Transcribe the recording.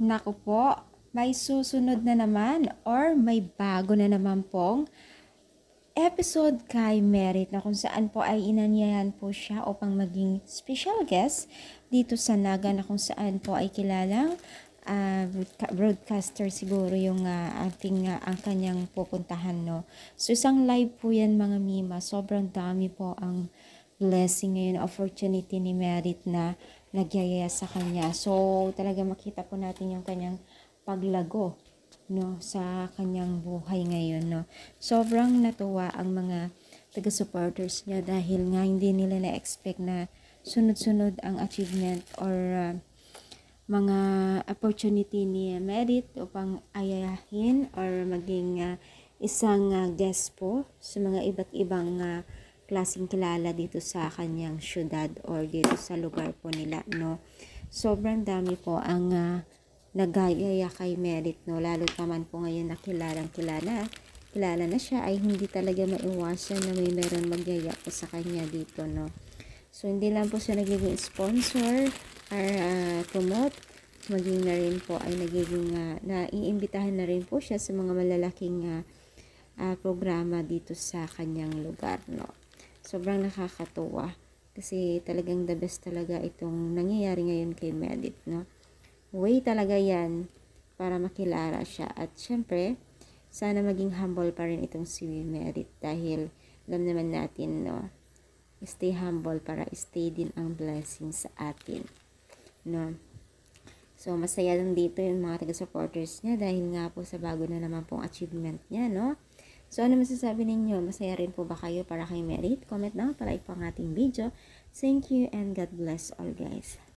Naku po, may susunod na naman or may bago na naman pong episode kay Merit na kung saan po ay inanyayan po siya upang maging special guest dito sa Naga na kung saan po ay kilalang broadcaster siguro yung ang kanyang pupuntahan, no. So isang live po yan mga Mima, sobrang dami po ang blessing ngayon, opportunity ni Merit na nagyayaya sa kanya. So talaga makita po natin yung kanyang paglago, no, sa kanyang buhay ngayon, no. Sobrang natuwa ang mga taga-supporters niya dahil nga hindi nila na-expect na sunod-sunod ang achievement or mga opportunity ni Merit upang ayahin or maging isang guest po sa mga iba't ibang klaseng kilala dito sa kanyang syudad or dito sa lugar po nila, no. Sobrang dami po ang nagayaya kay Merit, no, lalo naman po ngayon na kilala na siya, ay hindi talaga maiwasan na may meron magyaya po sa kanya dito, no. So hindi lang po siya nagiging sponsor or promote, maging na rin po ay nagiging naiimbitahan na rin po siya sa mga malalaking programa dito sa kanyang lugar, no. Sobrang nakakatuwa kasi talagang the best talaga itong nangyayari ngayon kay Merit, no. Way talaga yan para makilala siya. At syempre, sana maging humble pa rin itong si Merit dahil alam naman natin, no, stay humble para stay din ang blessing sa atin, no. So, masaya lang dito yung mga taga-supporters niya dahil nga po sa bago na naman pong achievement niya, no. So, ano masasabi ninyo? Masaya rin po ba kayo para kay Merit? Comment na, palike po ang ating video. Thank you and God bless all, guys.